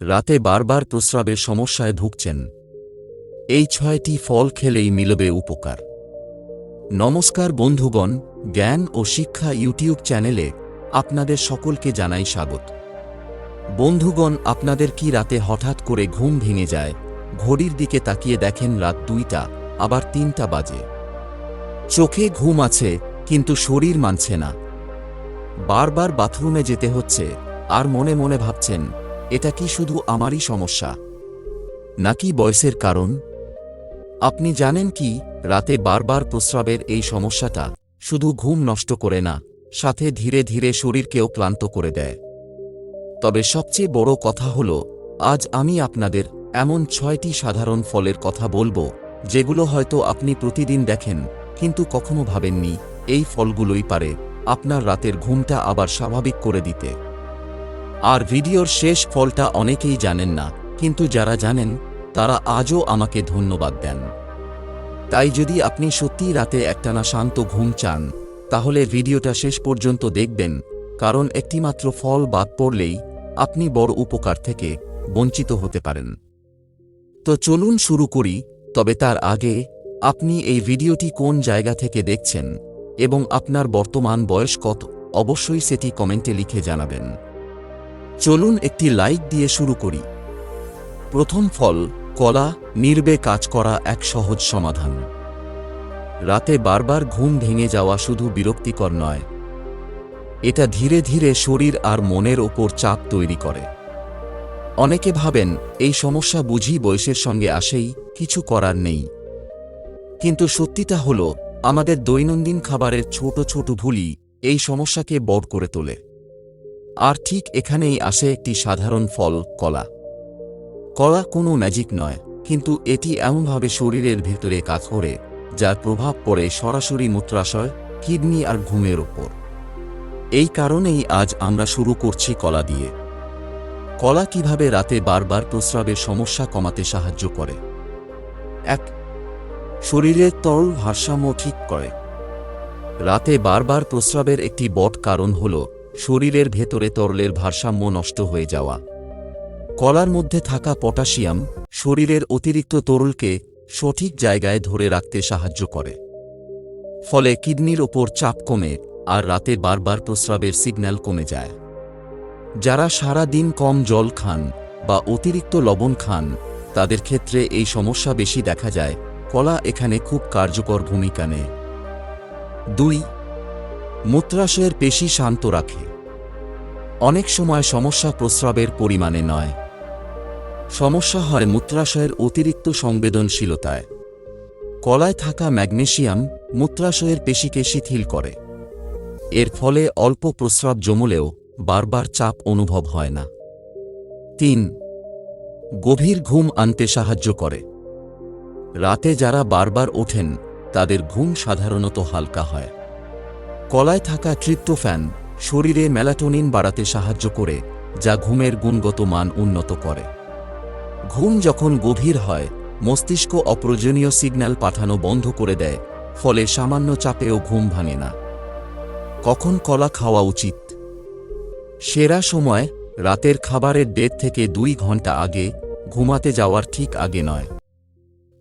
রাতে বারবার প্রস্রাবের সমস্যায় ভুগছেন, এই ৬টি ফল খেলেই মিলবে উপকার। নমস্কার বন্ধুগণ, জ্ঞান ও শিক্ষা ইউটিউব চ্যানেলে আপনাদের সকলকে জানাই স্বাগত। বন্ধুগণ, আপনাদের কি রাতে হঠাৎ করে ঘুম ভেঙে যায়, ঘড়ির দিকে তাকিয়ে দেখেন রাত ২টা, আবার ৩টা বাজে, চোখে ঘুম আছে কিন্তু শরীর মানছে না, বারবার বাথরুমে যেতে হচ্ছে আর মনে মনে ভাবছেন এটা কি শুধু আমারই সমস্যা নাকি বয়সের কারণ? আপনি জানেন কি, রাতে বারবার প্রস্রাবের এই সমস্যাটা শুধু ঘুম নষ্ট করে না, সাথে ধীরে ধীরে শরীরকেও ক্লান্ত করে দেয়। তবে সবচেয়ে বড় কথা হলো, আজ আমি আপনাদের এমন ৬টি সাধারণ ফলের কথা বলবো যেগুলো হয়তো আপনি প্রতিদিন দেখেন কিন্তু কখনো ভাবেননি এই ফলগুলোই পারে আপনার রাতের ঘুমটা আবার স্বাভাবিক করে দিতে। আর ভিডিওর শেষ ফলটা অনেকেই জানেন না, কিন্তু যারা জানেন তারা আজও আমাকে ধন্যবাদ দেন। তাই যদি আপনি সত্যিই রাতে একটানা শান্ত ঘুম চান, তাহলে ভিডিওটা শেষ পর্যন্ত দেখবেন, কারণ একটিমাত্র ফল বাদ পড়লেই আপনি বড় উপকার থেকে বঞ্চিত হতে পারেন। তো চলুন শুরু করি। তবে তার আগে, আপনি এই ভিডিওটি কোন জায়গা থেকে দেখছেন এবং আপনার বর্তমান বয়স কত, অবশ্যই সেটি কমেন্টে লিখে জানাবেন। চলুন একটি লাইক দিয়ে শুরু করি। প্রথম ফল, কলা। নির্বে কাজ করা এক সহজ সমাধান। রাতে বারবার ঘুম ভেঙে যাওয়া শুধু বিরক্তিকর নয়, এটা ধীরে ধীরে শরীর আর মনের ওপর চাপ তৈরি করে। অনেকে ভাবেন এই সমস্যা বুঝি বয়সের সঙ্গে আসেই, কিছু করার নেই। কিন্তু সত্যিটা হলো, আমাদের দৈনন্দিন খাবারের ছোট ছোট ভুলই এই সমস্যাকে বড় করে তোলে। আর ঠিক এখানেই আসে একটি সাধারণ ফল, কলা। কলা কোনো ম্যাজিক নয়, কিন্তু এটি এমনভাবে শরীরের ভেতরে কাজ করে যার প্রভাব পড়ে সরাসরি মূত্রাশয়, কিডনি আর ঘুমের ওপর। এই কারণেই আজ আমরা শুরু করছি কলা দিয়ে। কলা কিভাবে রাতে বারবার প্রস্রাবের সমস্যা কমাতে সাহায্য করে? ১. শরীরের তরল ভারসাম্য ঠিক করে। রাতে বারবার প্রস্রাবের একটি বড় কারণ হল শরীরের ভেতরে তরলের ভারসাম্য নষ্ট হয়ে যাওয়া। কলার মধ্যে থাকা পটাশিয়াম শরীরের অতিরিক্ত তরলকে সঠিক জায়গায় ধরে রাখতে সাহায্য করে। ফলে কিডনির ওপর চাপ কমে আর রাতে বারবার প্রস্রাবের সিগন্যাল কমে যায়। যারা সারা দিন কম জল খান বা অতিরিক্ত লবণ খান, তাদের ক্ষেত্রে এই সমস্যা বেশি দেখা যায়। কলা এখানে খুব কার্যকর ভূমিকা নেয়। ২. মূত্রাশয়ের পেশি শান্ত রাখে। অনেক সময় সমস্যা প্রস্রাবের পরিমাণে নয়, সমস্যা হয় মূত্রাশয়ের অতিরিক্ত সংবেদনশীলতায়। কলায় থাকা ম্যাগনেসিয়াম মূত্রাশয়ের পেশিকে শিথিল করে। এর ফলে অল্প প্রস্রাব জমলেও বারবার চাপ অনুভব হয় না। ৩. গভীর ঘুম আনতে সাহায্য করে। রাতে যারা বারবার ওঠেন তাদের ঘুম সাধারণত হালকা হয়। কলায় থাকা ট্রিপ্টোফ্যান শরীরে মেলাটোনিন বাড়াতে সাহায্য করে, যা ঘুমের গুণগত মান উন্নত করে। ঘুম যখন গভীর হয়, মস্তিষ্ক অপ্রয়োজনীয় সিগন্যাল পাঠানো বন্ধ করে দেয়, ফলে সামান্য চাপেও ঘুম ভাঙে না। কখন কলা খাওয়া উচিত? সেরা সময় রাতের খাবারের ১.৫ থেকে ২ ঘন্টা আগে, ঘুমাতে যাওয়ার ঠিক আগে নয়।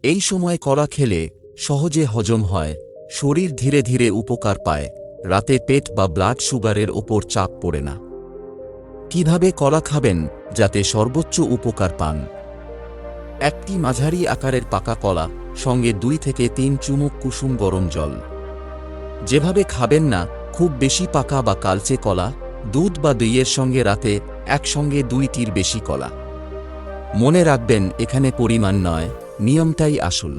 এই সময় কলা খেলে সহজে হজম হয়, শরীর ধীরে ধীরে উপকার পায়, রাতে পেট বা ব্লাড সুগারের ওপর চাপ পড়ে না। কিভাবে কলা খাবেন যাতে সর্বোচ্চ উপকার পান? একটি মাঝারি আকারের পাকা কলা, সঙ্গে ২ থেকে ৩ চুমুক কুসুম গরম জল। যেভাবে খাবেন না, খুব বেশি পাকা বা কালচে কলা, দুধ বা দইয়ের সঙ্গে রাতে একসঙ্গে ২টির বেশি কলা। মনে রাখবেন, এখানে পরিমাণ নয়, নিয়মটাই আসল।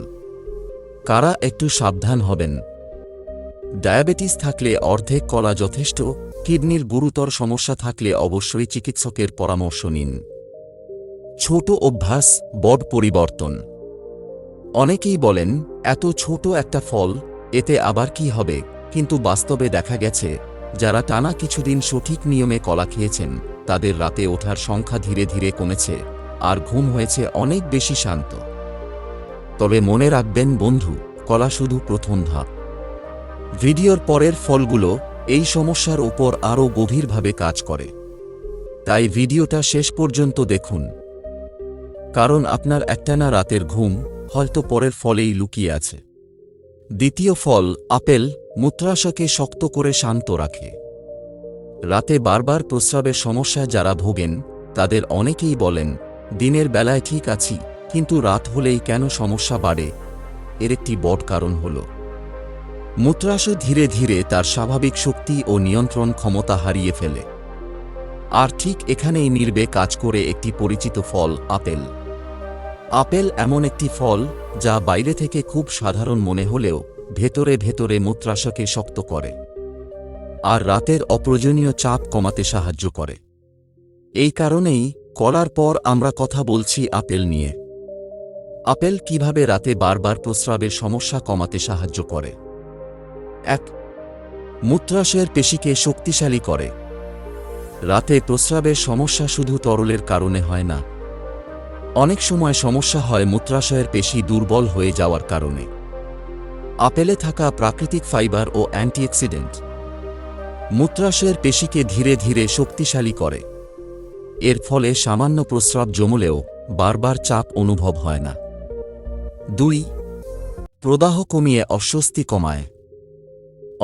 কারা একটু সাবধান হবেন? ডায়াবেটিস থাকলে অর্ধেক কলা যথেষ্ট। কিডনির গুরুতর সমস্যা থাকলে অবশ্যই চিকিৎসকের পরামর্শ নিন। ছোট অভ্যাস, বড় পরিবর্তন। অনেকেই বলেন এত ছোট একটা ফল, এতে আবার কি হবে? কিন্তু বাস্তবে দেখা গেছে, যারা টানা কিছুদিন সঠিক নিয়মে কলা খেয়েছেন, তাদের রাতে ওঠার সংখ্যা ধীরে ধীরে কমেছে আর ঘুম হয়েছে অনেক বেশি শান্ত। তবে মনে রাখবেন বন্ধু, কলা শুধু প্রথম ধাপ। ভিডিওর পরের ফলগুলো এই সমস্যার উপর আরও গভীরভাবে কাজ করে। তাই ভিডিওটা শেষ পর্যন্ত দেখুন কারণ আপনার একটানা রাতের ঘুম হয়তো পরের ফলেই লুকিয়ে আছে। দ্বিতীয় ফল, আপেল মূত্রাশয়কে শক্ত করে শান্ত রাখে। রাতে বারবার প্রস্রাবের সমস্যায় যারা ভোগেন তাদের অনেকেই বলেন, দিনের বেলায় ঠিক আছি, কিন্তু রাত হলেই কেন সমস্যা বাড়ে। এর একটি বড় কারণ হল মূত্রাশয় ধীরে ধীরে তার স্বাভাবিক শক্তি ও নিয়ন্ত্রণ ক্ষমতা হারিয়ে ফেলে। আর ঠিক এখানেই নির্বে কাজ করে একটি পরিচিত ফল, আপেল। আপেল এমন একটি ফল যা বাইরে থেকে খুব সাধারণ মনে হলেও ভেতরে ভেতরে মূত্রাশয়কে শক্ত করে আর রাতের অপ্রয়োজনীয় চাপ কমাতে সাহায্য করে। এই কারণেই করার পর আমরা কথা বলছি আপেল নিয়ে। আপেল কিভাবে রাতে বারবার প্রস্রাবের সমস্যা কমাতে সাহায্য করে। 1. মূত্রাশয়ের পেশিকে শক্তিশালী করে। রাতে প্রস্রাবের সমস্যা শুধু তরলের কারণে হয় না, অনেক সময় সমস্যা হয় মূত্রাশয়ের পেশি দুর্বল হয়ে যাওয়ার কারণে। আপেলে থাকা প্রাকৃতিক ফাইবার ও অ্যান্টিঅক্সিডেন্ট মূত্রাশয়ের পেশিকে ধীরে ধীরে শক্তিশালী করে। এর ফলে সামান্য প্রস্রাব জমলেও বারবার চাপ অনুভব হয় না। 2. প্রদাহ কমিয়ে অস্বস্তি কমায়।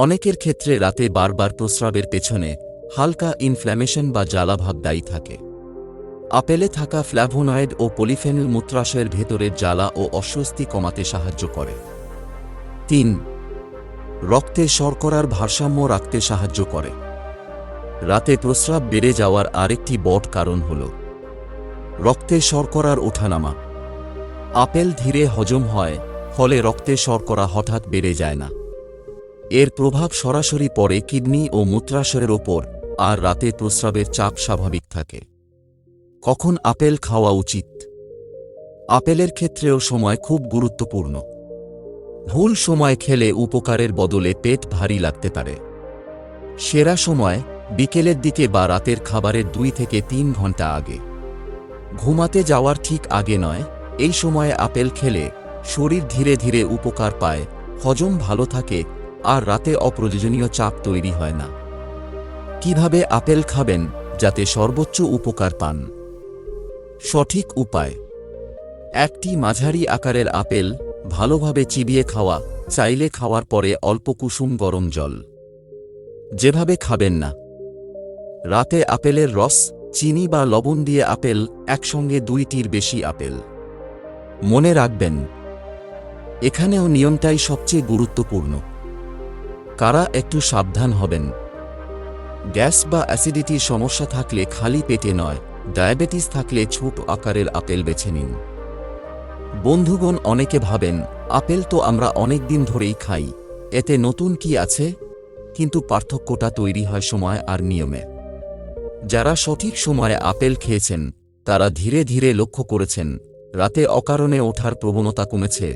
অনেকের ক্ষেত্রে রাতে বারবার প্রস্রাবের পেছনে হালকা ইনফ্ল্যামেশন বা জ্বালাভাব দায়ী থাকে। আপেলে থাকা ফ্ল্যাভোনয়েড ও পলিফেনল মূত্রাশয়ের ভেতরের জ্বালা ও অস্বস্তি কমাতে সাহায্য করে। 3. রক্তে শর্করার ভারসাম্য রাখতে সাহায্য করে। রাতে প্রস্রাব বেড়ে যাওয়ার আরেকটি বড় কারণ হল রক্তে শর্করার ওঠানামা। আপেল ধীরে হজম হয়, ফলে রক্তে শর্করা হঠাৎ বেড়ে যায় না। এর প্রভাব সরাসরি পড়ে কিডনি ও মূত্রাশয়ের ওপর, আর রাতে প্রস্রাবের চাপ স্বাভাবিক থাকে। কখন আপেল খাওয়া উচিত? আপেলের ক্ষেত্রেও সময় খুব গুরুত্বপূর্ণ। ভুল সময় খেলে উপকারের বদলে পেট ভারী লাগতে পারে। সেরা সময় বিকেলের দিকে বা রাতের খাবারের 2 থেকে 3 ঘন্টা আগে। ঘুমাতে যাওয়ার ঠিক আগে নয়। এই সময়ে আপেল খেলে শরীর ধীরে ধীরে উপকার পায়, হজম ভালো থাকে আর রাতে অপ্রয়োজনীয় চাপ তৈরি হয় না। কিভাবে আপেল খাবেন যাতে সর্বোচ্চ উপকার পান? সঠিক উপায়: একটি মাঝারি আকারের আপেল ভালোভাবে চিবিয়ে খাওয়া, চাইলে খাওয়ার পরে অল্প কুসুম গরম জল। যেভাবে খাবেন না: রাতে আপেলের রস, চিনি বা লবণ দিয়ে আপেল একসঙ্গে 2টির বেশি আপেল। মনে রাখবেন, এখানেও নিয়মটাই সবচেয়ে গুরুত্বপূর্ণ। কারা একটু সাবধান হবেন: গ্যাস বা অ্যাসিডিটির সমস্যা থাকলে খালি পেটে নয়, ডায়াবেটিস থাকলে ছোট আকারের আপেল বেছে নিন। বন্ধুগণ, অনেকে ভাবেন আপেল তো আমরা অনেক দিন ধরেই খাই, এতে নতুন কি আছে? কিন্তু পার্থক্যটা তৈরি হয় সময় আর নিয়মে। যারা সঠিক সময়ে আপেল খেয়েছেন তারা ধীরে ধীরে লক্ষ্য করেছেন রাতে অকারণে ওঠার প্রবণতা কমেছে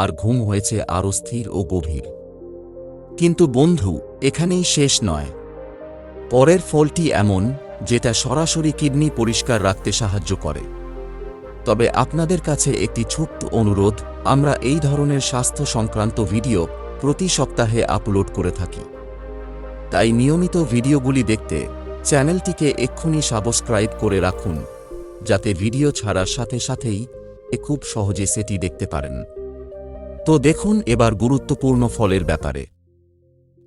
আর ঘুম হয়েছে আরও স্থির ও গভীর। কিন্তু বন্ধু, এখানেই শেষ নয়। পরের ফলটি এমন যেটা সরাসরি কিডনি পরিষ্কার রাখতে সাহায্য করে। তবে আপনাদের কাছে একটি ছোট্ট অনুরোধ, আমরা এই ধরনের স্বাস্থ্য সংক্রান্ত ভিডিও প্রতি সপ্তাহে আপলোড করে থাকি। তাই নিয়মিত ভিডিওগুলি দেখতে চ্যানেলটিকে এক্ষুনি সাবস্ক্রাইব করে রাখুন, যাতে ভিডিও ছাড়ার সাথে সাথেই খুব সহজে সেটি দেখতে পারেন। তো দেখুন এবার গুরুত্বপূর্ণ ফলের ব্যাপারে।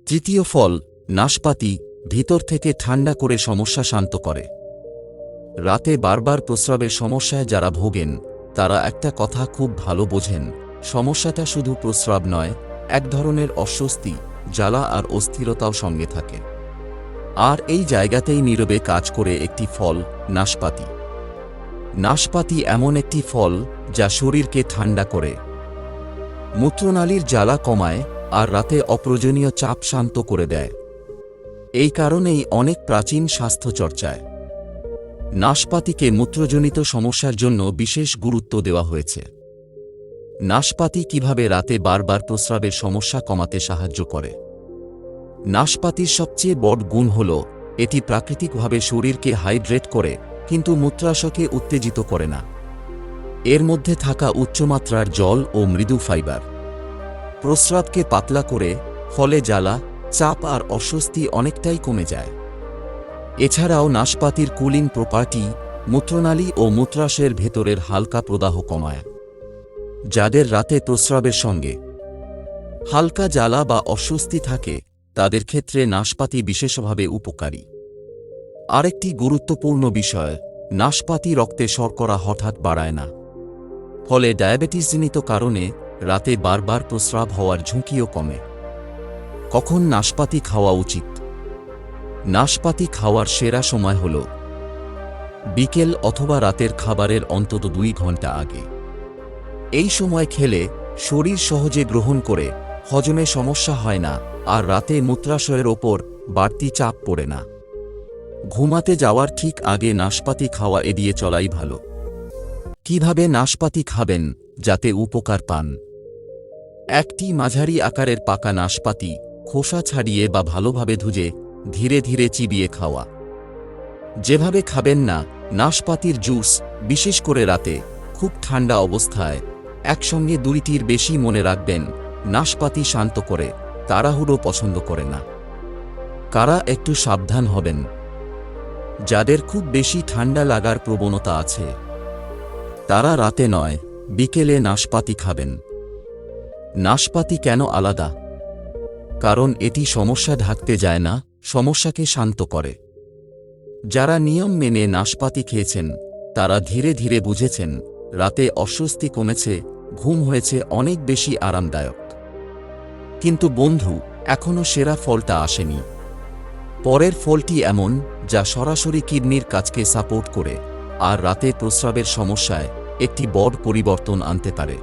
তৃতীয় ফল, নাশপাতি ভিতর থেকে ঠান্ডা করে সমস্যা শান্ত করে। রাতে বারবার প্রস্রাবের সমস্যায় যারা ভোগেন তারা একটা কথা খুব ভালো বোঝেন, সমস্যাটা শুধু প্রস্রাব নয়, এক ধরনের অস্বস্তি, জ্বালা আর অস্থিরতাও সঙ্গে থাকে। আর এই জায়গাতেই নীরবে কাজ করে একটি ফল, নাশপাতি। নাশপাতি এমন একটি ফল যা শরীরকে ঠান্ডা করে, মূত্রনালীর জ্বালা কমায় আর রাতে অপ্রয়োজনীয় চাপ শান্ত করে দেয়। এই কারণেই অনেক প্রাচীন স্বাস্থ্যচর্চায় নাশপাতিকে মূত্রজনিত সমস্যার জন্য বিশেষ গুরুত্ব দেওয়া হয়েছে। নাশপাতি কিভাবে রাতে বারবার প্রস্রাবের সমস্যা কমাতে সাহায্য করে? নাশপাতির সবচেয়ে বড় গুণ হল এটি প্রাকৃতিকভাবে শরীরকে হাইড্রেট করে, কিন্তু মূত্রাশয়কে উত্তেজিত করে না। এর মধ্যে থাকা উচ্চমাত্রার জল ও মৃদু ফাইবার প্রস্রাবকে পাতলা করে, ফলে জ্বালা, চাপ আর অস্বস্তি অনেকটাই কমে যায়। এছাড়াও নাশপাতির কুলিং প্রপার্টি মূত্রনালী ও মূত্রাশয়ের ভেতরের হালকা প্রদাহ কমায়। যাদের রাতে প্রস্রাবের সঙ্গে হালকা জ্বালা বা অস্বস্তি থাকে তাদের ক্ষেত্রে নাশপাতি বিশেষভাবে উপকারী। আরেকটি গুরুত্বপূর্ণ বিষয়, নাশপাতি রক্তে শর্করা হঠাৎ বাড়ায় না। ফলে ডায়াবেটিসজনিত কারণে রাতে বারবার প্রস্রাব হওয়ার ঝুঁকিও কমে। কখন নাশপাতি খাওয়া উচিত? নাশপাতি খাওয়ার সেরা সময় হল বিকেল অথবা রাতের খাবারের অন্তত 2 ঘন্টা আগে। এই সময় খেলে শরীর সহজে গ্রহণ করে হজমে সমস্যা হয় না, আর রাতে মূত্রাশয়ের ওপর বাড়তি চাপ পড়ে না। ঘুমাতে যাওয়ার ঠিক আগে নাশপাতি খাওয়া এড়িয়ে চলাই ভালো। কিভাবে নাশপাতি খাবেন যাতে উপকার পান? একটি মাঝারি আকারের পাকা নাশপাতি খোসা ছাড়িয়ে বা ভালোভাবে ধুয়ে ধীরে ধীরে চিবিয়ে খাওয়া। যেভাবে খাবেন না, নাশপাতির জুস, বিশেষ করে রাতে খুব ঠান্ডা অবস্থায় একসঙ্গে 2টির বেশি। মনে রাখবেন, নাশপাতি শান্ত করে, তাড়াহুড়ো পছন্দ করে না। কারা একটু সাবধান হবেন? যাদের খুব বেশি ঠান্ডা লাগার প্রবণতা আছে তারা রাতে নয়, বিকেলে নাশপাতি খাবেন। নাশপাতি কেন আলাদা? কারণ এটি সমস্যা ঢাকতে যায় না, সমস্যাকে শান্ত করে। যারা নিয়ম মেনে নাশপাতি খেয়েছেন তারা ধীরে ধীরে বুঝেছেন রাতে অস্বস্তি কমেছে, ঘুম হয়েছে অনেক বেশি আরামদায়ক। কিন্তু বন্ধু, এখনও সেরা ফলটা আসেনি। পরের ফলটি এমন যা সরাসরি কিডনির কাজকে সাপোর্ট করে আর রাতে প্রস্রাবের সমস্যায় একটি বড় পরিবর্তন আনতে পারে।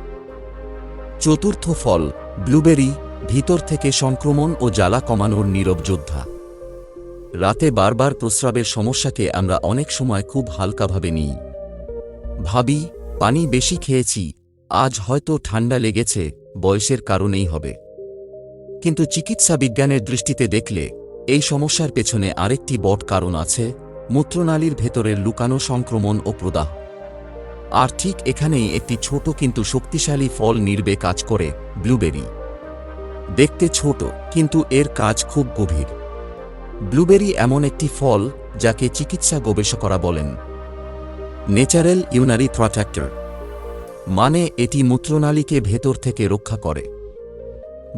চতুর্থ ফল, ব্লুবেরি, ভিতর থেকে সংক্রমণ ও জ্বালা কমানোর নীরব যোদ্ধা। রাতে বারবার প্রস্রাবের সমস্যাকে আমরা অনেক সময় খুব হালকাভাবে নিই। ভাবি, পানি বেশি খেয়েছি, আজ হয়তো ঠান্ডা লেগেছে, বয়সের কারণেই হবে। কিন্তু চিকিৎসা বিজ্ঞানের দৃষ্টিতে দেখলে এই সমস্যার পেছনে আরেকটি বড় কারণ আছে, মূত্রনালীর ভেতরের লুকানো সংক্রমণ ও প্রদাহ। আর ঠিক এখানেই একটি ছোট কিন্তু শক্তিশালী ফল নির্বে কাজ করে, ব্লুবেরি। দেখতে ছোট, কিন্তু এর কাজ খুব গভীর। ব্লুবেরি এমন একটি ফল যাকে চিকিৎসা গবেষকরা বলেন ন্যাচারাল ইউরিনারি প্রোটেক্টর, মানে এটি মূত্রনালীকে ভেতর থেকে রক্ষা করে।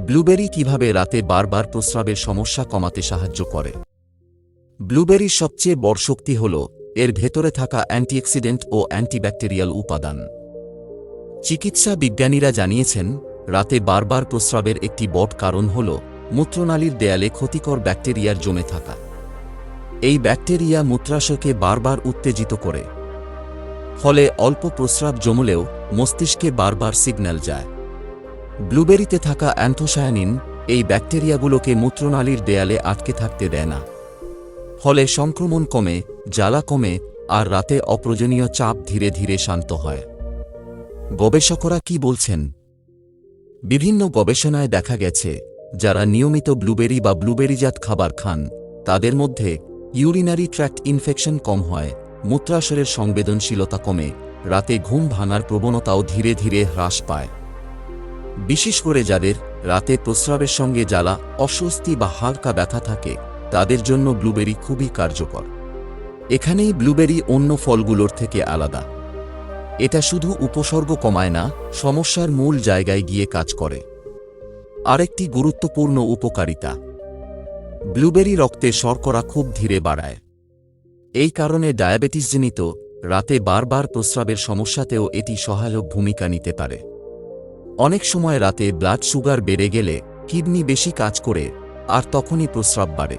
ব্লুবেরি কিভাবে রাতে বারবার প্রস্রাবের সমস্যা কমাতে সাহায্য করে? ব্লুবেরির সবচেয়ে বড় শক্তি হল এর ভেতরে থাকা অ্যান্টিঅক্সিডেন্ট ও অ্যান্টিব্যাকটেরিয়াল উপাদান। চিকিৎসা বিজ্ঞানীরা জানিয়েছেন রাতে বারবার প্রস্রাবের একটি বড় কারণ হল মূত্রনালীর দেয়ালে ক্ষতিকর ব্যাকটেরিয়ার জমে থাকা। এই ব্যাকটেরিয়া মূত্রাশয়কে বারবার উত্তেজিত করে। ফলে অল্প প্রস্রাব জমলেও মস্তিষ্কে বারবার সিগন্যাল যায়। ব্লুবেরিতে থাকা অ্যান্থোসায়ানিন এই ব্যাকটেরিয়াগুলোকে মূত্রনালীর দেয়ালে আটকে থাকতে দেয় না। ফলে সংক্রমণ কমে, জ্বালা কমে, আর রাতে অপ্রয়োজনীয় চাপ ধীরে ধীরে শান্ত হয়। গবেষকরা কি বলছেন? বিভিন্ন গবেষণায় দেখা গেছে যারা নিয়মিত ব্লুবেরি বা ব্লুবেরিজাত খাবার খান তাদের মধ্যে ইউরিনারি ট্র্যাক্ট ইনফেকশন কম হয়, মূত্রাশয়ের সংবেদনশীলতা কমে, রাতে ঘুম ভাঙার প্রবণতাও ধীরে ধীরে হ্রাস পায়। বিশেষ করে যাদের রাতে প্রস্রাবের সঙ্গে জ্বালা, অস্বস্তি বা হালকা ব্যথা থাকে তাদের জন্য ব্লুবেরি খুবই কার্যকর। এখানেই ব্লুবেরি অন্য ফলগুলোর থেকে আলাদা। এটা শুধু উপসর্গ কমায় না, সমস্যার মূল জায়গায় গিয়ে কাজ করে। আরেকটি গুরুত্বপূর্ণ উপকারিতা, ব্লুবেরি রক্তে শর্করা খুব ধীরে বাড়ায়। এই কারণে ডায়াবেটিসজনিত রাতে বারবার প্রস্রাবের সমস্যাতেও এটি সহায়ক ভূমিকা নিতে পারে। অনেক সময় রাতে ব্লাড সুগার বেড়ে গেলে কিডনি বেশি কাজ করে আর তখনই প্রস্রাব বাড়ে।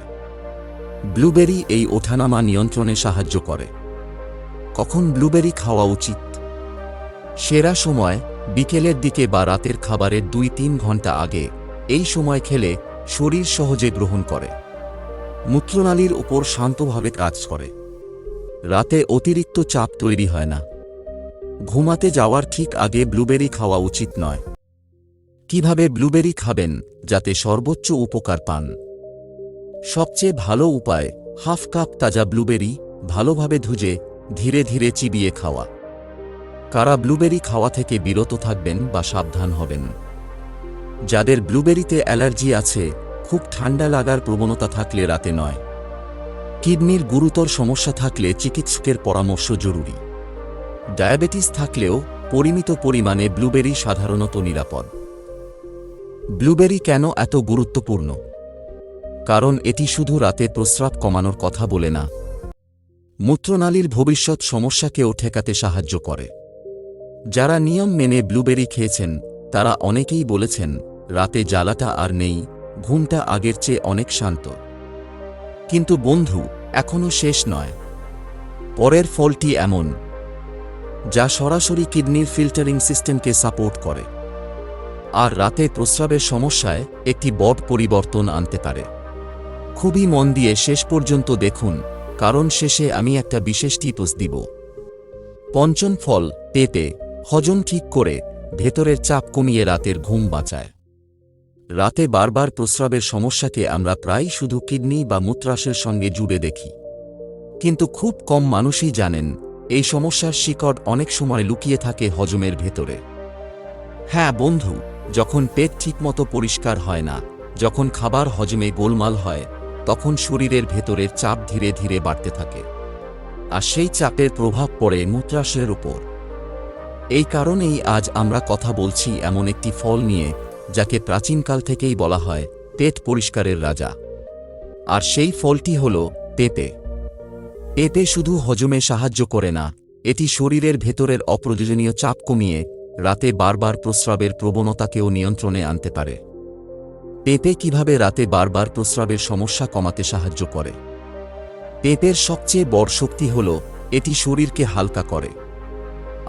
ব্লুবেরি এই ওঠানামা নিয়ন্ত্রণে সাহায্য করে। কখন ব্লুবেরি খাওয়া উচিত? সেরা সময় বিকেলের দিকে বা রাতের খাবারের 2-3 ঘন্টা আগে। এই সময় খেলে শরীর সহজে গ্রহণ করে, মূত্রনালীর উপর শান্তভাবে কাজ করে, রাতে অতিরিক্ত চাপ তৈরি হয় না। ঘুমাতে যাওয়ার ঠিক আগে ব্লুবেরি খাওয়া উচিত নয়। কিভাবে ব্লুবেরি খাবেন যাতে সর্বোচ্চ উপকার পান? সবচেয়ে ভালো উপায়, হাফ কাপ তাজা ব্লুবেরি ভালোভাবে ধুয়ে ধীরে ধীরে চিবিয়ে খাওয়া। কারা ব্লুবেরি খাওয়া থেকে বিরত থাকবেন বা সাবধান হবেন? যাদের ব্লুবেরিতে অ্যালার্জি আছে, খুব ঠান্ডা লাগার প্রবণতা থাকলে রাতে নয়, কিডনির গুরুতর সমস্যা থাকলে চিকিৎসকের পরামর্শ জরুরি। ডায়াবেটিস থাকলেও পরিমিত পরিমাণে ব্লুবেরি সাধারণত নিরাপদ। ব্লুবেরি কেন এত গুরুত্বপূর্ণ? কারণ এটি শুধু রাতে প্রস্রাব কমানোর কথা বলে না, মূত্রনালীর ভবিষ্যৎ সমস্যাকেও ঠেকাতে সাহায্য করে। যারা নিয়ম মেনে ব্লুবেরি খেয়েছেন তারা অনেকেই বলেছেন রাতে জ্বালাটা আর নেই, ঘুমটা আগের চেয়ে অনেক শান্ত। কিন্তু বন্ধু, এখনও শেষ নয়। পরের ফলটি এমন, যা সরাসরি কিডনির ফিল্টারিং সিস্টেমকে সাপোর্ট করে আর রাতে প্রস্রাবের সমস্যায় একটি বড় পরিবর্তন আনতে পারে। খুবই মন দিয়ে শেষ পর্যন্ত দেখুন, কারণ শেষে আমি একটা বিশেষ টিপস দিব। পঞ্চম ফল পেঁপে হজম ঠিক করে, ভেতরের চাপ কমিয়ে রাতের ঘুম বাঁচায়। রাতে বারবার প্রস্রাবের সমস্যাকে আমরা প্রায় শুধু কিডনি বা মূত্রাশয়ের সঙ্গে জুড়ে দেখি, কিন্তু খুব কম মানুষই জানেন এই সমস্যার শিকড় অনেক সময় লুকিয়ে থাকে হজমের ভেতরে। হ্যাঁ বন্ধু, যখন পেট ঠিকমতো পরিষ্কার হয় না, যখন খাবার হজমে গোলমাল হয়, তখন শরীরের ভেতরের চাপ ধীরে ধীরে বাড়তে থাকে, আর সেই চাপের প্রভাব পড়ে মূত্রাশয়ের উপর। এই কারণেই আজ আমরা কথা বলছি এমন একটি ফল নিয়ে যাকে প্রাচীনকাল থেকেই বলা হয় পেট পরিষ্কারের রাজা। আর সেই ফলটি হল পেঁপে। পেঁপে শুধু হজমে সাহায্য করে না, এটি শরীরের ভেতরের অপ্রয়োজনীয় চাপ কমিয়ে রাতে বারবার প্রস্রাবের প্রবণতাকেও নিয়ন্ত্রণে আনতে পারে। পেঁপে কিভাবে রাতে বারবার প্রস্রাবের সমস্যা কমাতে সাহায্য করে? পেঁপের সবচেয়ে বড় শক্তি হল এটি শরীরকে হালকা করে,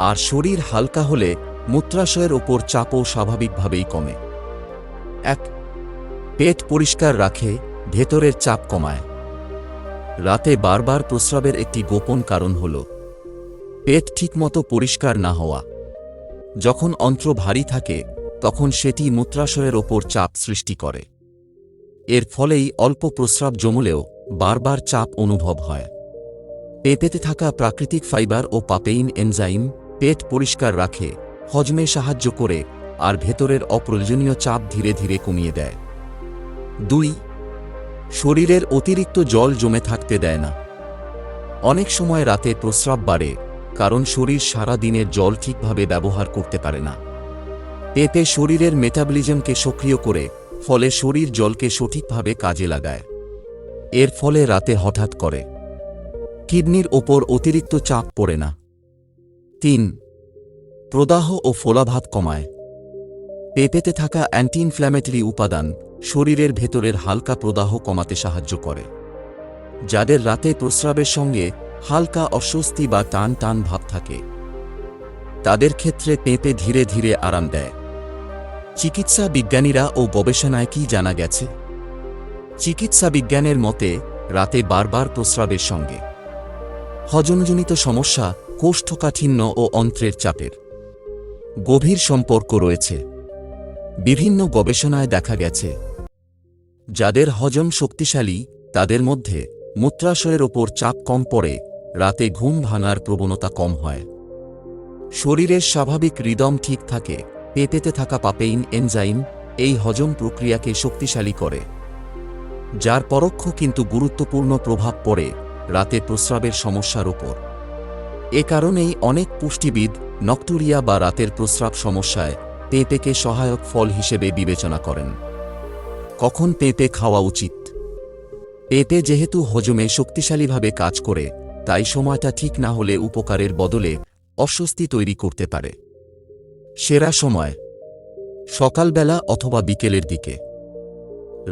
আর শরীর হালকা হলে মূত্রাশয়ের ওপর চাপও স্বাভাবিকভাবেই কমে। 1. পেট পরিষ্কার রাখে, ভেতরের চাপ কমায়। রাতে বারবার প্রস্রাবের একটি গোপন কারণ হল পেট ঠিকমতো পরিষ্কার না হওয়া। যখন অন্ত্র ভারী থাকে তখন সেটি মূত্রাশয়ের ওপর চাপ সৃষ্টি করে। এর ফলেই অল্প প্রস্রাব জমলেও বারবার চাপ অনুভব হয়। পেঁপেতে থাকা প্রাকৃতিক ফাইবার ও পাপেইন এনজাইম পেট পরিষ্কার রাখে, হজমে সাহায্য করে আর ভেতরের অপ্রয়োজনীয় চাপ ধীরে ধীরে কমিয়ে দেয়। 2. শরীরের অতিরিক্ত জল জমে থাকতে দেয় না। অনেক সময় রাতে প্রস্রাব বাড়ে কারণ শরীর সারা দিনের জল ঠিকভাবে ব্যবহার করতে পারে না। পেঁপে শরীরের মেটাবলিজমকে সক্রিয় করে, ফলে শরীর জলকে সঠিকভাবে কাজে লাগায়। এর ফলে রাতে হঠাৎ করে কিডনির ওপর অতিরিক্ত চাপ পড়ে না। 3. প্রদাহ ও ফোলাভাব কমায়। পেঁপেতে থাকা অ্যান্টি ইনফ্ল্যামেটরি উপাদান শরীরের ভেতরের হালকা প্রদাহ কমাতে সাহায্য করে। যাদের রাতে প্রস্রাবের সঙ্গে হালকা অস্বস্তি বা টান টান ভাব থাকে, তাদের ক্ষেত্রে পেঁপে ধীরে ধীরে আরাম দেয়। চিকিৎসা বিজ্ঞানীরা ও গবেষণায় কি জানা গেছে? চিকিৎসা বিজ্ঞানের মতে রাতে বারবার প্রস্রাবের সঙ্গে হজমজনিত সমস্যা, কোষ্ঠকাঠিন্য ও অন্ত্রের চাপের গভীর সম্পর্ক রয়েছে। বিভিন্ন গবেষণায় দেখা গেছে যাদের হজম শক্তিশালী তাদের মধ্যে মূত্রাশয়ের ওপর চাপ কম পড়ে, রাতে ঘুম ভাঙার প্রবণতা কম হয়, শরীরের স্বাভাবিক রিদম ঠিক থাকে। পেঁপেতে থাকা পাপেইন এনজাইম এই হজম প্রক্রিয়াকে শক্তিশালী করে, যার পরোক্ষ কিন্তু গুরুত্বপূর্ণ প্রভাব পড়ে রাতে প্রস্রাবের সমস্যার ওপর। এ কারণেই অনেক পুষ্টিবিদ নকটুরিয়া বা রাতের প্রস্রাব সমস্যায় পেঁপেকে সহায়ক ফল হিসেবে বিবেচনা করেন। কখন পেঁপে খাওয়া উচিত? পেঁপে যেহেতু হজমে শক্তিশালীভাবে কাজ করে, তাই সময়টা ঠিক না হলে উপকারের বদলে অস্বস্তি তৈরি করতে পারে। সেরা সময় সকালবেলা অথবা বিকেলের দিকে,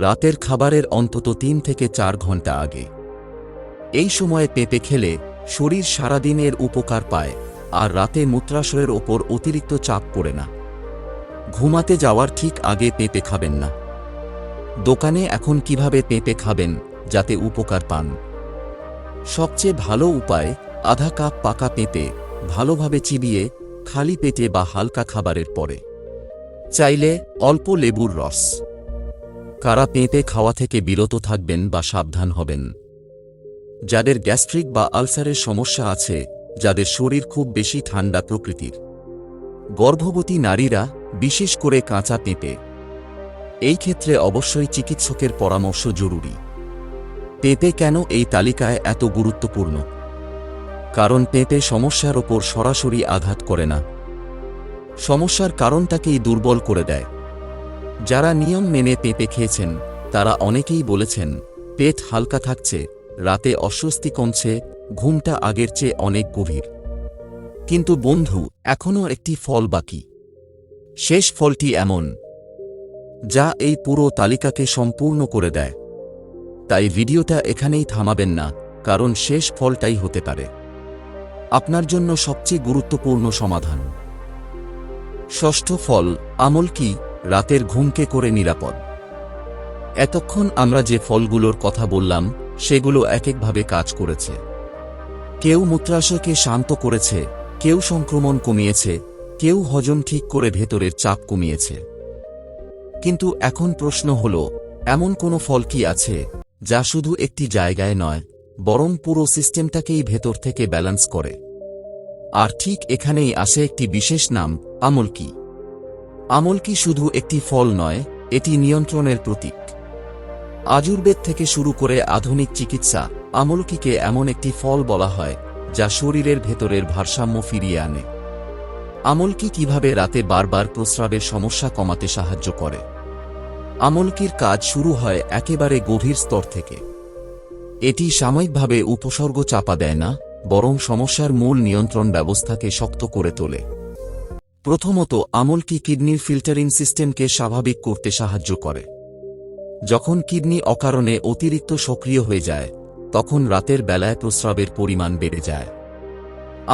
রাতের খাবারের অন্তত 3 থেকে 4 ঘন্টা আগে। এই সময়ে পেঁপে খেলে শরীর সারাদিনের উপকার পায় আর রাতে মূত্রাশয়ের ওপর অতিরিক্ত চাপ পড়ে না। ঘুমাতে যাওয়ার ঠিক আগে পেঁপে খাবেন না। দোকানে এখন কিভাবে পেঁপে খাবেন যাতে উপকার পান? সবচেয়ে ভালো উপায় আধা কাপ পাকা পেঁপে ভালোভাবে চিবিয়ে খালি পেটে বা হালকা খাবারের পরে, চাইলে অল্প লেবুর রস। কারা পেঁপে খাওয়া থেকে বিরত থাকবেন বা সাবধান হবেন? যাদের গ্যাস্ট্রিক বা আলসারের সমস্যা আছে, যাদের শরীর খুব বেশি ঠান্ডা প্রকৃতির, গর্ভবতী নারীরা, বিশেষ করে কাঁচা পেঁপে, এই ক্ষেত্রে অবশ্যই চিকিৎসকের পরামর্শ জরুরি। পেঁপে কেন এই তালিকায় এত গুরুত্বপূর্ণ? কারণ পেঁপে সমস্যার ওপর সরাসরি আঘাত করে না, সমস্যার কারণটাকেই দুর্বল করে দেয়। যারা নিয়ম মেনে পেঁপে খেয়েছেন তারা অনেকেই বলেছেন পেট হালকা থাকছে, রাতে অস্বস্তি কমছে, ঘুমটা আগের চেয়ে অনেক গভীর। কিন্তু বন্ধু, এখনও একটি ফল বাকি। শেষ ফলটি এমন যা এই পুরো তালিকাকে সম্পূর্ণ করে দেয়। তাই ভিডিওটা এখানেই থামাবেন না, কারণ শেষ ফলটাই হতে পারে আপনার জন্য সবচেয়ে গুরুত্বপূর্ণ সমাধান। ষষ্ঠ ফল, আমলকি, রাতের ঘুমকে করে নিরাপদ। এতক্ষণ আমরা যে ফলগুলোর কথা বললাম সেগুলো এক একভাবে কাজ করেছে। কেউ মূত্রাশয়কে শান্ত করেছে, কেউ সংক্রমণ কমিয়েছে, কেউ হজম ঠিক করে ভেতরের চাপ কমিয়েছে। কিন্তু এখন প্রশ্ন হল, এমন কোনো ফল কি আছে যা শুধু একটি জায়গায় নয়, বরং পুরো সিস্টেমটাকেই ভেতর থেকে ব্যালেন্স করে? আর ঠিক এখানেই আসে একটি বিশেষ নাম, আমলকি। আমলকি শুধু একটি ফল নয়, এটি নিয়ন্ত্রণের প্রতীক। আযুর্বেদ থেকে শুরু করে আধুনিক চিকিৎসা, আমলকিকে এমন একটি ফল বলা হয় যা শরীরের ভেতরের ভারসাম্য ফিরিয়ে আনে। আমলকি কিভাবে রাতে বারবার প্রস্রাবের সমস্যা কমাতে সাহায্য করে? আমলকির কাজ শুরু হয় একেবারে গভীর স্তর থেকে। এটি সাময়িকভাবে উপসর্গ চাপা দেয় না, বরং সমস্যার মূল নিয়ন্ত্রণ ব্যবস্থাকে শক্ত করে তোলে। প্রথমত, আমলকি কিডনির ফিল্টারিং সিস্টেমকে স্বাভাবিক করতে সাহায্য করে। যখন কিডনি অকারণে অতিরিক্ত সক্রিয় হয়ে যায়, তখন রাতের বেলায় প্রস্রাবের পরিমাণ বেড়ে যায়।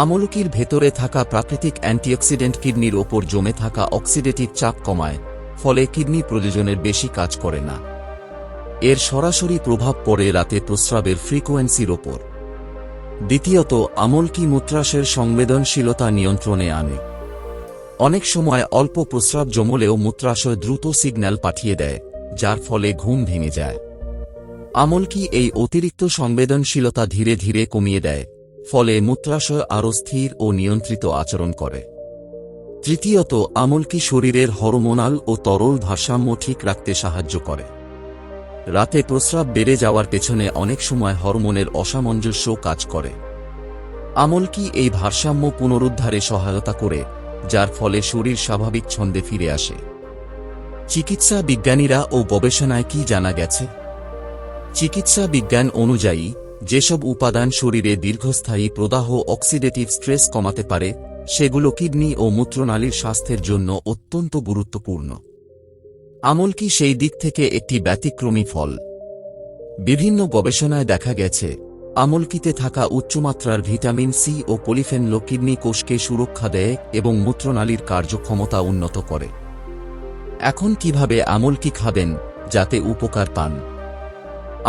আমলকির ভেতরে থাকা প্রাকৃতিক অ্যান্টিঅক্সিডেন্ট কিডনির ওপর জমে থাকা অক্সিডেটিভ চাপ কমায়, ফলে কিডনি প্রয়োজনের বেশি কাজ করে না। এর সরাসরি প্রভাব পড়ে রাতে প্রস্রাবের ফ্রিকোয়েন্সির ওপর। দ্বিতীয়ত, আমলকি মূত্রাশয়ের সংবেদনশীলতা নিয়ন্ত্রণে আনে। অনেক সময় অল্প প্রস্রাব জমলেও মূত্রাশয় দ্রুত সিগন্যাল পাঠিয়ে দেয়, যার ফলে ঘুম ভেঙে যায়। আমলকি এই অতিরিক্ত সংবেদনশীলতা ধীরে ধীরে কমিয়ে দেয়, ফলে মূত্রাশয় আরও স্থির ও নিয়ন্ত্রিত আচরণ করে। তৃতীয়ত, আমলকি শরীরের হরমোনাল ও তরল ভারসাম্য ঠিক রাখতে সাহায্য করে। রাতে প্রস্রাব বেড়ে যাওয়ার পেছনে অনেক সময় হরমোনের অসামঞ্জস্য কাজ করে। আমলকি এই ভারসাম্য পুনরুদ্ধারে সহায়তা করে, যার ফলে শরীর স্বাভাবিক ছন্দে ফিরে আসে। চিকিৎসা বিজ্ঞানীরা ও গবেষণায় কি জানা গেছে? চিকিৎসা বিজ্ঞান অনুযায়ী যেসব উপাদান শরীরে দীর্ঘস্থায়ী প্রদাহ অক্সিডেটিভ স্ট্রেস কমাতে পারে, সেগুলো কিডনি ও মূত্রনালীর স্বাস্থ্যের জন্য অত্যন্ত গুরুত্বপূর্ণ। আমলকি সেই দিক থেকে একটি ব্যতিক্রমী ফল। বিভিন্ন গবেষণায় দেখা গেছে, আমলকিতে থাকা উচ্চমাত্রার ভিটামিন সি ও পলিফেনল কিডনি কোষকে সুরক্ষা দেয় এবং মূত্রনালীর কার্যক্ষমতা উন্নত করে। এখন কিভাবে আমলকি খাবেন যাতে উপকার পান?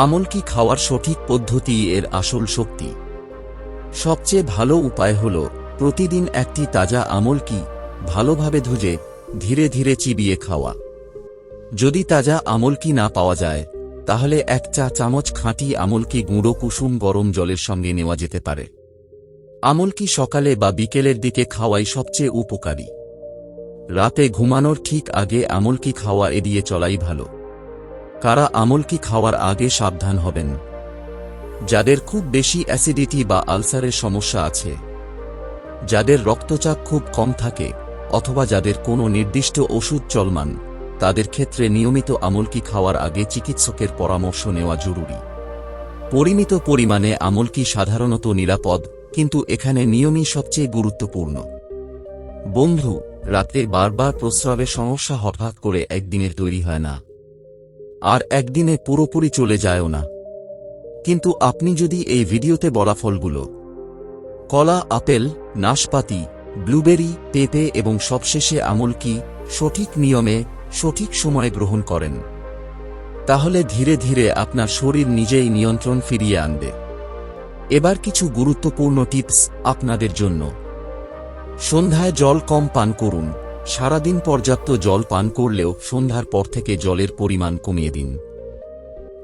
আমলকি খাওয়ার সঠিক পদ্ধতি এর আসল শক্তি। সবচেয়ে ভালো উপায় হল প্রতিদিন একটি তাজা আমলকি ভালোভাবে ধুয়ে ধীরে ধীরে চিবিয়ে খাওয়া। যদি তাজা আমলকি না পাওয়া যায়, তাহলে 1 চা চামচ খাঁটি আমলকি গুঁড়ো কুসুম গরম জলের সঙ্গে নেওয়া যেতে পারে। আমলকি সকালে বা বিকেলের দিকে খাওয়াই সবচেয়ে উপকারী। রাতে ঘুমানোর ঠিক আগে আমলকি খাওয়া এড়িয়ে চলাই ভালো। কারা আমলকি খাওয়ার আগে সাবধান হবেন? যাদের খুব বেশি অ্যাসিডিটি বা আলসারের সমস্যা আছে, যাদের রক্তচাপ খুব কম থাকে, অথবা যাদের কোনো নির্দিষ্ট ওষুধ চলমান, তাদের ক্ষেত্রে নিয়মিত আমলকি খাওয়ার আগে চিকিৎসকের পরামর্শ নেওয়া জরুরি। পরিমিত পরিমাণে আমলকি সাধারণত নিরাপদ, কিন্তু এখানে নিয়মই সবচেয়ে গুরুত্বপূর্ণ। বন্ধু, রাতে বারবার প্রস্রাবের সমস্যা হঠাৎ করে একদিনের তৈরি হয় না, আর একদিনে পুরোপুরি চলে যায়ও না। কিন্তু আপনি যদি এই ভিডিওতে বলা ফলগুলো কলা, আপেল, নাশপাতি, ব্লুবেরি, পেঁপে এবং সবশেষে আমলকি সঠিক নিয়মে সঠিক সময়ে গ্রহণ করেন, তাহলে ধীরে ধীরে আপনার শরীর নিজেই নিয়ন্ত্রণ ফিরিয়ে আনবে। এবার কিছু গুরুত্বপূর্ণ টিপস আপনাদের জন্য। সন্ধ্যায় জল কম পান করুন। সারাদিন পর্যাপ্ত জল পান করলেও সন্ধ্যার পর থেকে জলের পরিমাণ কমিয়ে দিন।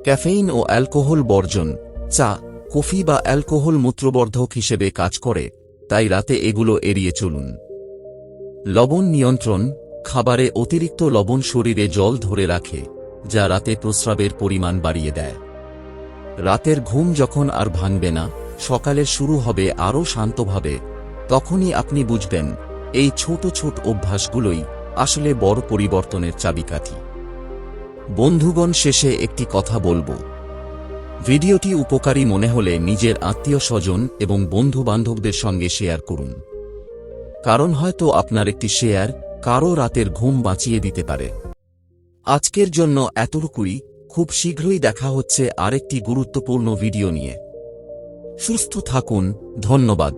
ক্যাফেইন ও অ্যালকোহল বর্জন। চা, কফি বা অ্যালকোহল মূত্রবর্ধক হিসেবে কাজ করে, তাই রাতে এগুলো এড়িয়ে চলুন। লবণ নিয়ন্ত্রণ। খাবারে অতিরিক্ত লবণ শরীরে জল ধরে রাখে, যা রাতে প্রস্রাবের পরিমাণ বাড়িয়ে দেয়। রাতের ঘুম যখন আর ভাঙবে না, সকালে শুরু হবে আরও শান্তভাবে, তখনই আপনি বুঝবেন এই ছোট ছোট অভ্যাসগুলোই আসলে বড় পরিবর্তনের চাবিকাঠি। বন্ধুগণ, শেষে একটি কথা বলবো। ভিডিওটি উপকারী মনে হলে নিজের আত্মীয়-স্বজন এবং বন্ধু-বান্ধবদের সঙ্গে শেয়ার করুন। কারণ হয়তো আপনার একটি শেয়ার কারও রাতের ঘুম বাঁচিয়ে দিতে পারে। আজকের জন্য এতটুকুই। খুব শীঘ্রই দেখা হচ্ছে আরেকটি গুরুত্বপূর্ণ ভিডিও নিয়ে। সুস্থ থাকুন। ধন্যবাদ।